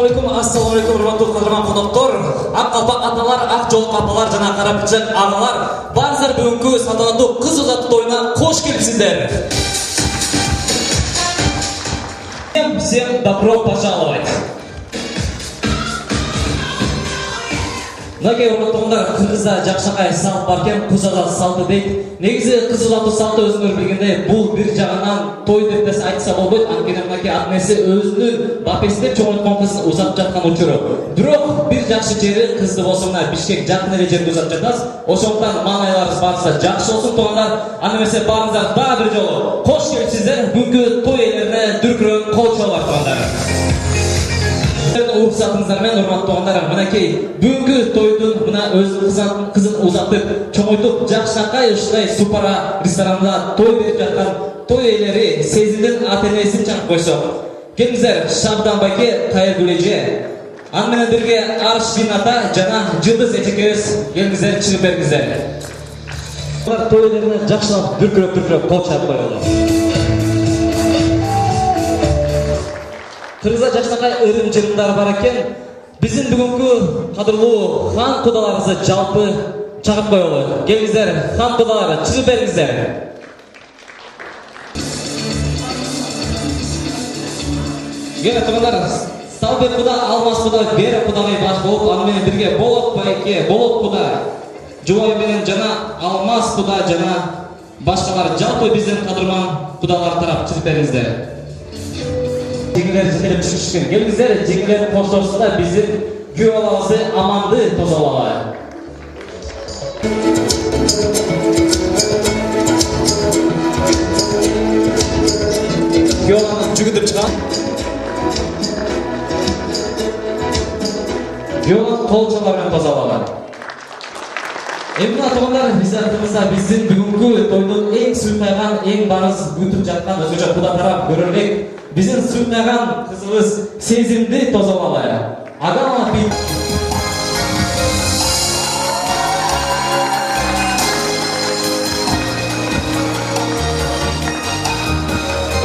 Ассалаумағалейкум, урматтуу кадырман коноктор. Ак калпак аталар, ак жол капалар жана кара пичак агалар. Барыңыздар бүгүнкү салтанаттуу кыз узатуу тоюна кош келипсиздер. Всем добро пожаловать. Мынакей урматтуугундар, кыргызда жакшакай салт бар экен, кыз узатуу салты дейт. Негизи кыз узатуу салты өзүңөр билгендей, бул бир жагынан той деп десе айтса болбойт. Анткени мынакей атнеси өзүнүн бапесине чоңойткон кызын узатып жаткан учуру. Бирок бир жакшы жери, кызды болсо мына Бишкек жакын эле жерде узатып жатабыз. Ошондуктан маанайларыбыз барса жакшы болсун туугандар. Аны эмесе баарыңыздар дагы бир жолу кош келипсиздер. Бүгүнкү той ээлерине дүркүрөөн кол чабуулар туугандар. Уруксатыңыздар менен урматтуу туугандар, мынакей бүгүнкү тойдун мына өзүнүн кызын узатып, чоңойтуп, жакшакай ушундай супара ресторанында той берип жаткан той ээлери Сезимдин ата-энесин чакырып койсок. Келиңиздер, Шабдан байке, Кайыргүл эже, аны менен бирге Аршин ата жана Жылдыз эчекебиз, келиңиздер, чыгып бериңиздер. Булар той ээлерине жакшылап дүркүрөп кол чабып коелу. Кыргызда жакшакай ырым жырымдар бар экен. Биздин бүгүнкү кадырлуу хан кудаларыбызды жалпы чагып коелу. Келиңиздер, хан кудалары, чыгып бериңиздер. Келе тургандар, Салбек куда, Алмаз куда, Вера кудагай баш болуп, аны менен бирге Болот байке, Болот куда, Жубай менен жана Алмаз куда жана башкалар жалпы биздин кадырман кудалар тарап чыгып бериңиздер. Жеңилер жетелеп чыгышкан. Келиңиздер, жеңилер коштошсо да биздин күйөө балабызды Аманды тозалалы. Күйөө баланы жүгүтүп чыгам. Күйөө баланы кол чабуулар менен тозалалы. Эмне туугандар, биздин бүгүнкү тойдун эң сүйкайган, эң барыз күтүп жаткан өзгөчө куда тарап көрөлүк. Биздин сүйкайган кызыбыз Сезимди тозалалы. Агама бит.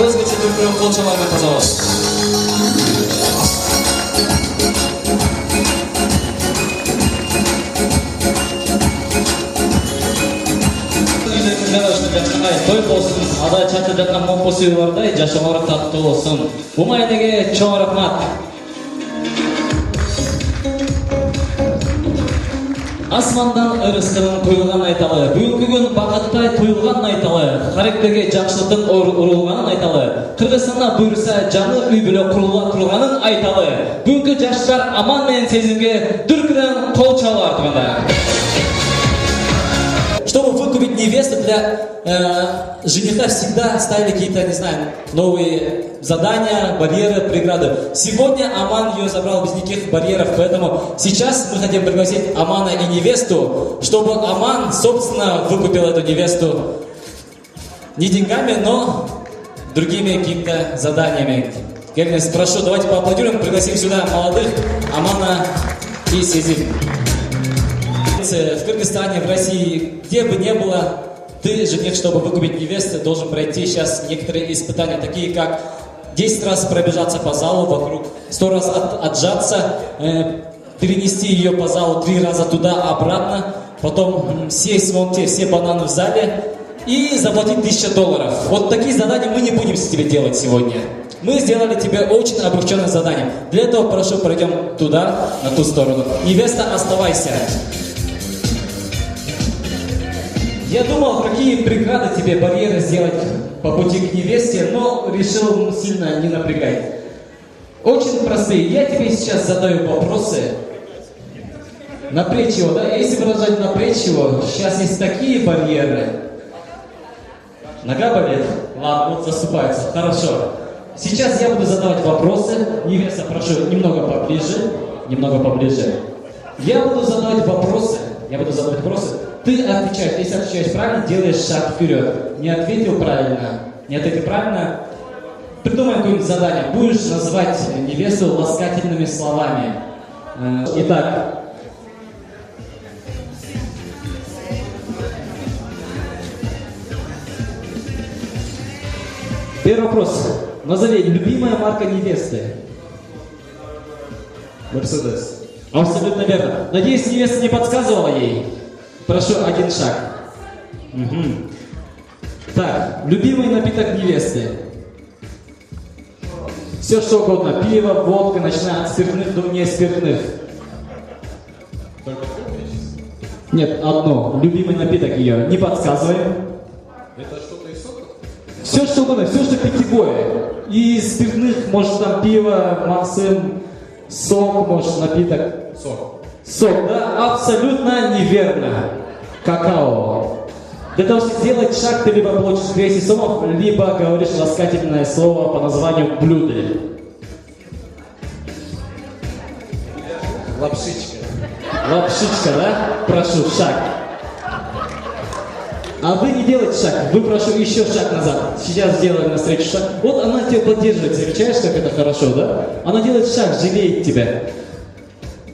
Өзгөчө дүркүрөп кол чабуулар менен тозалабыз. Той болсын, ада чачып жаткан момпосу бардай, жашоолор таттуу болсун. Умайнеге чоң рахмат. Асмандан ырыскынын куйылганын айталы, бүгүнкү күн бакыттай туюлганын айталы, харектерге жакшылыктын урулганын айталы, Кыргызстанда буйруса жаңы үй бүлө курулганын айталы. Бүгүнкү жаштар Аман менен Сезимге дүркүрөөн кол чабуулар туугандар. Чтобы выкупить невесту, для жениха всегда ставили какие-то, не знаю, новые задания, барьеры, преграды. Сегодня Аман ее забрал без никаких барьеров, поэтому сейчас мы хотим пригласить Амана и невесту, чтобы Аман, собственно, выкупил эту невесту не деньгами, но другими какими-то заданиями. Гельнес, прошу, давайте поаплодируем, пригласим сюда молодых Амана и Сезим. В Кыргызстане, в России, где бы ни было, ты, жених, чтобы выкупить невесту, должен пройти сейчас некоторые испытания, такие как 10 раз пробежаться по залу вокруг, 100 раз отжаться, перенести ее по залу 3 раза туда-обратно, потом съесть вон те все бананы в зале и заплатить $1000. Вот такие задания мы не будем с тебе делать сегодня. Мы сделали тебе очень облегченное задание. Для этого, прошу, пройдем туда, на ту сторону. Невеста, оставайся. Я думал, какие преграды тебе, барьеры сделать по пути к невесте, но решил сильно не напрягать. Очень простые. Я тебе сейчас задаю вопросы. Напрячь его, да? Если выражать напрячь его, сейчас есть такие барьеры. Нога болит? Ладно, вот засыпается. Хорошо. Сейчас я буду задавать вопросы. Невеста, прошу, немного поближе. Немного поближе. Я буду задавать вопросы. Ты отвечаешь. Если отвечаешь правильно, делаешь шаг вперед. Не ответил правильно. Придумай какое-нибудь задание. Будешь называть невесту ласкательными словами. Итак. Первый вопрос. Назови любимая марка невесты. Мерседес. Абсолютно верно. Надеюсь, невеста не подсказывала ей. Прошу, один шаг. Мгм. Так, любимый напиток невесты. Все что угодно. Пиво, водка, начиная от спиртных до неспиртных. Только помнишь? Нет, одно. Любимый напиток ее. Не подсказываем. Это что-то из соков? Все что угодно, все что питьевое. И из спиртных, может там пиво, максим, сок, может напиток. Сок. Сок, да? Абсолютно неверно. Какао. Для того, чтобы сделать шаг, ты либо получишь 200 сомов, либо говоришь ласкательное слово по названию блюда. Лапшичка. Лапшичка, да? Прошу, шаг. А вы не делайте шаг, вы прошу еще шаг назад. Сейчас сделаем навстречу шаг. Вот она тебя поддерживает, замечаешь, как это хорошо, да? Она делает шаг, жалеет тебя.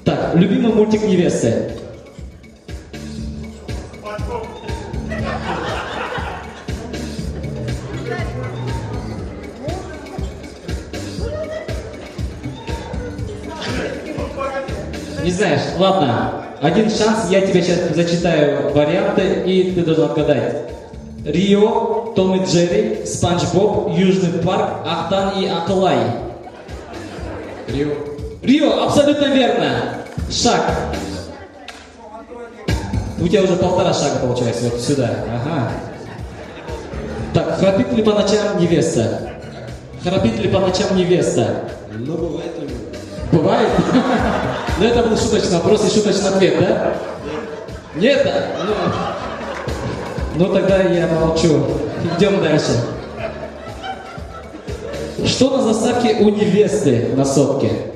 Так, любимый мультик невесты. Не знаешь, ладно. Один шанс, я тебе сейчас зачитаю варианты, и ты должен отгадать. Рио, Том и Джерри, Спанч Боб, Южный парк, Ахтан и Акалай. Рио. Рио, абсолютно верно. Шаг. У тебя уже 1,5 шага получается, вот сюда. Ага. Так, храпит ли по ночам невеста? Храпит ли по ночам невеста? Ну, бывает ли? Бывает? Но это был шуточный вопрос и шуточный ответ, да? Нет? Ну тогда я молчу. Идем дальше. Что на заставке у невесты на сотке?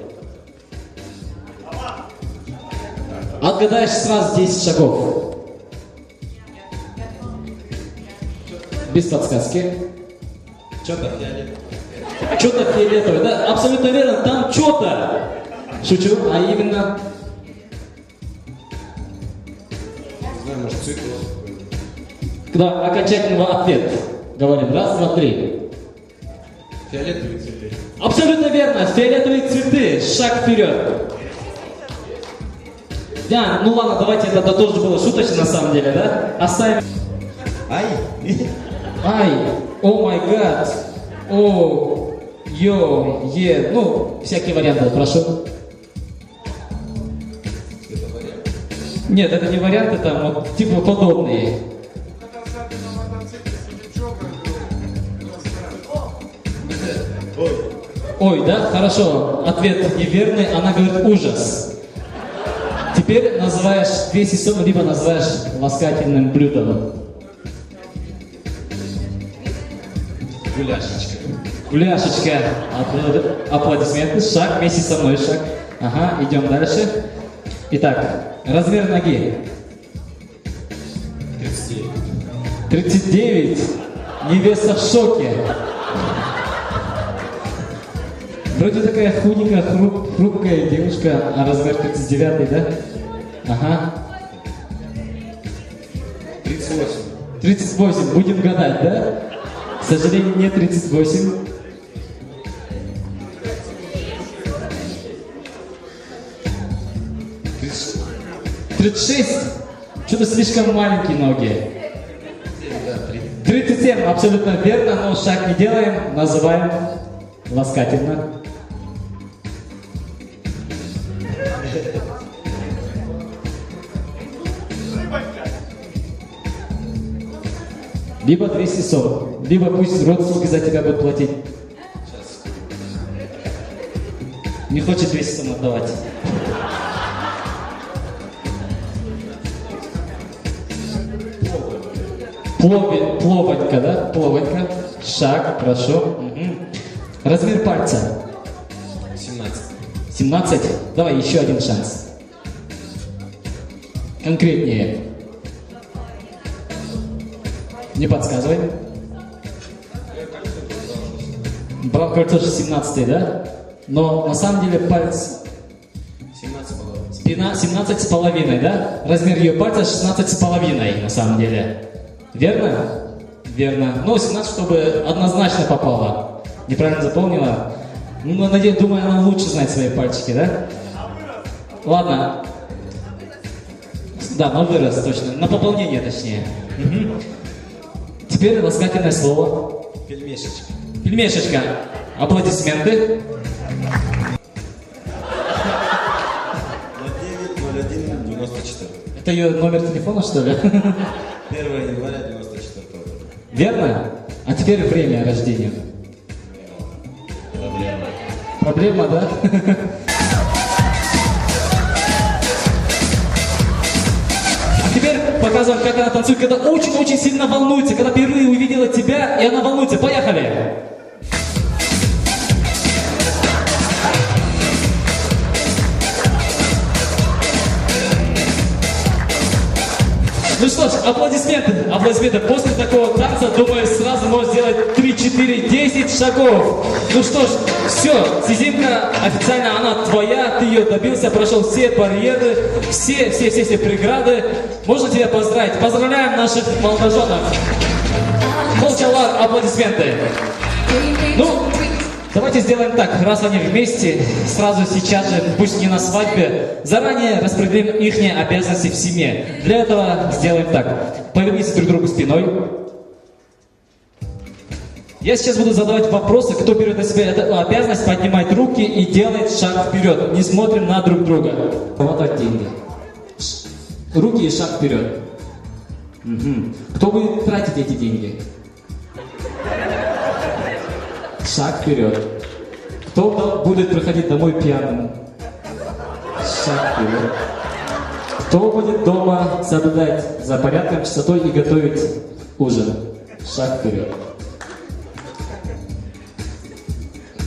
Отгадаешь сразу 10 шагов. Без подсказки. Что-то фиолетовое. Что-то фиолетовое, да? Абсолютно верно, там что-то. Шучу, а именно... Не знаю, может, цветок какой-нибудь. Когда окончательный ответ. Говорим, раз, два, три. Фиолетовые цветы. Абсолютно верно, фиолетовые цветы. Шаг вперед. Да, ну ладно, давайте, это тоже было шуточно на самом деле, да? Оставим... Ай! Ай, о май гад, о, йо, е, ну, всякие варианты, прошу. Это вариант. Нет, это не варианты, там, вот, типа подобные. Ой. Ой, да, хорошо, ответ неверный, она говорит ужас. Теперь называешь 200 сом, либо называешь ласкательным блюдом. Гуляшечка. Гуляшечка. Аплодисменты. Шаг вместе со мной. Шаг. Ага, идем дальше. Итак, размер ноги. 39. 39. Невеста в шоке. Вроде такая худенькая, хрупкая девушка, а размер 39, да? Ага. 38. 38. Будем гадать, да? К сожалению, не 38. 36. Что-то слишком маленькие ноги. 37, абсолютно верно, но шаг не делаем, называем ласкательно. Либо 240, либо пусть родственники за тебя будут платить. Сейчас. Не хочет 200 сом отдавать. Пловонька, да? Пловонька. Шаг, прошу. Угу. Размер пальца. 17. 17. Давай еще один шанс. Конкретнее. Не подсказывай. Бабка тоже 17, да? Но на самом деле палец... 17,5. Спина 17,5, да? Размер ее пальца 16,5 на самом деле. Верно? Верно. Ну, 17, чтобы однозначно попало. Неправильно заполнила? Ну, надеюсь, думаю, она лучше знает свои пальчики, да? Ладно. Да, на вырос точно. На пополнение точнее. Мгм. Теперь ласкательное слово. Пельмешечка. Пельмешечка. Аплодисменты. 090194. Это ее номер телефона, что ли? 1 января 94 года. Верно? А теперь время рождения. Проблема. Проблема, да? А теперь показываем, как она танцует, когда очень-очень сильно волнуется, когда впервые увидела тебя, и она волнуется. Поехали! Ну что ж, аплодисменты, аплодисменты. После такого танца, думаю, сразу можно сделать 3, 4, 10 шагов. Ну что ж, все, Сизимка официально она твоя, ты ее добился, прошел все барьеры, все преграды. Можно тебя поздравить? Поздравляем наших молодоженов. Холчалар, аплодисменты. Ну, давайте сделаем так, раз они вместе, сразу сейчас же, пусть не на свадьбе, заранее распределим их обязанности в семье. Для этого сделаем так. Повернитесь друг к другу спиной. Я сейчас буду задавать вопросы, кто берет на себя эту обязанность, поднимает руки и делает шаг вперед. Не смотрим на друг друга. Хватать деньги. Руки и шаг вперед. Угу. Кто будет тратить эти деньги? Шаг вперед. Кто будет проходить домой пьяным? Шаг вперед. Кто будет дома соблюдать за порядком, чистотой и готовить ужин? Шаг вперед.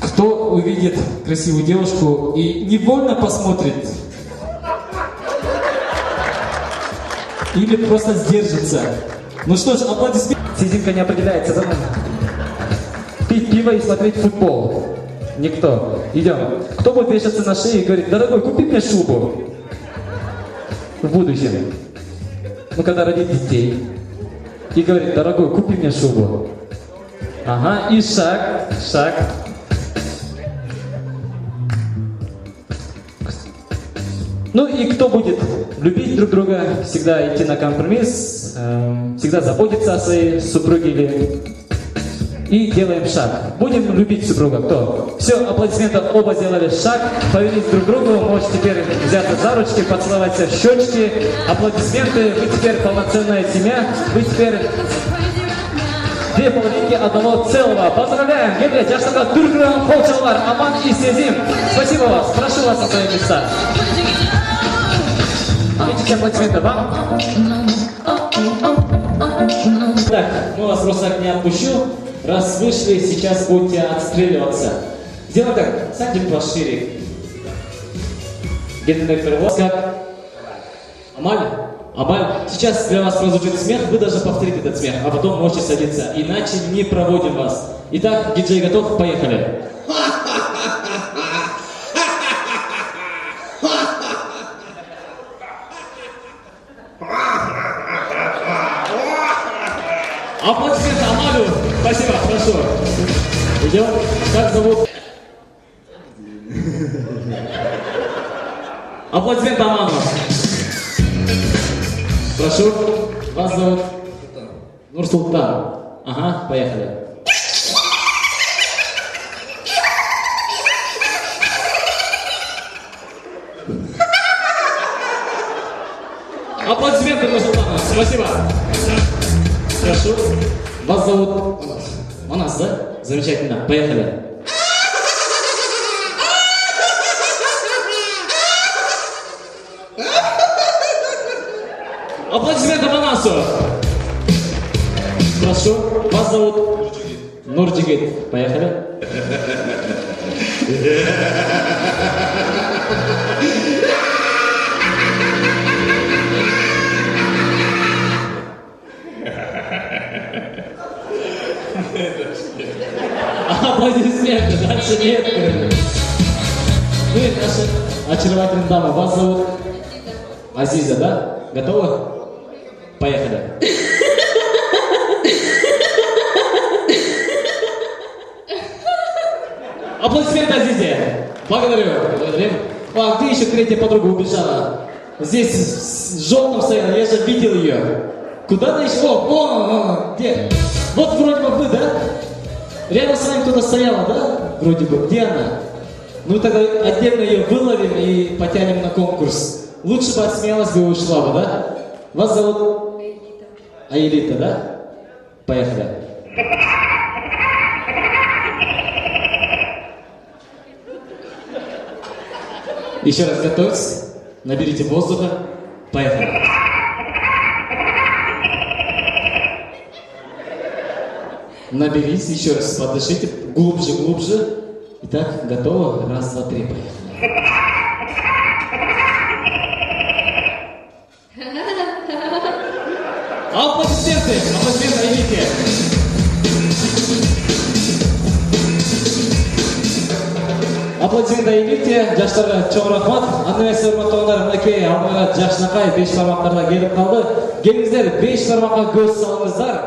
Кто увидит красивую девушку и невольно посмотрит? Или просто сдержится? Ну что ж, аплодисменты. Сизимка не определяется, да? Пить пиво и смотреть футбол. Никто. Идем. Кто будет вешаться на шее и говорит: дорогой, купи мне шубу. В будущем. Ну, когда родит детей. И говорит: дорогой, купи мне шубу. Ага, и шаг. Ну и кто будет любить друг друга, всегда идти на компромисс, всегда заботиться о своей супруге или... И делаем шаг. Будем любить супруга. Кто? Все, аплодисменты, оба сделали шаг. Повернитесь друг к другу. Можете теперь взяться за ручки, поцеловаться в щечки. Аплодисменты. Вы теперь полноценная семья. Вы теперь две половинки одного целого. Поздравляем! Евгений, Жаштака, Турграм, Холчалар, Аман и Сезим. Спасибо вас. Прошу вас на свои места. Видите, аплодисменты вам. Так, мы вас просто так не отпущу. Раз вышли, сейчас будете отстреливаться. Сделаем так, садим пошире. Гендиректор, у вас как? Амаль? Сейчас для вас прозвучит смех, вы даже повторите этот смех, а потом можете садиться, иначе не проводим вас. Итак, диджей готов? Поехали. Аплодисменты Амалю. Спасибо, хорошо. Идем. Как зовут? Аплодисменты Аману. Прошу. Вас зовут? Нурсултан. Ага, поехали. Аплодисменты Нурсултану. Спасибо. Хорошо. Вас зовут? Манас, да? Замечательно. Поехали. Аплодисменты Манасу. Прошу. Вас зовут? Нурджигит. Поехали. Аплодисменты, дальше нет. Ну и наша очаровательная дама. Вас зовут Азиза, да? Готовы? Поехали. Аплодисменты Азизе. Благодарю. А где еще третья подруга убежала? Здесь с желтым стояла, я же видел ее. Куда ты еще? О, где? Вот вроде бы вы, да? Рядом с вами кто-то стояла, да? Вроде бы. Где она? Ну тогда отдельно ее выловим и потянем на конкурс. Лучше бы отсмеялась бы и ушла бы, да? Вас зовут? Аэлита, да? Поехали. Еще раз готовьтесь. Наберите воздуха. Поехали. Наберись, еще раз подышите. Глубже, глубже. Итак, готово. Раз, два, три, поехали. Аплодисменты! Аплодисменты, Аэлите! Аплодисменты Аэлите, жаштарға чоң рахмат. Аннабек урматтуулар, мынакей Алмайрат Жакшынакай 5 бармактарда келип калды. Келиңиздер, 5 бармакка көз салыңыздар.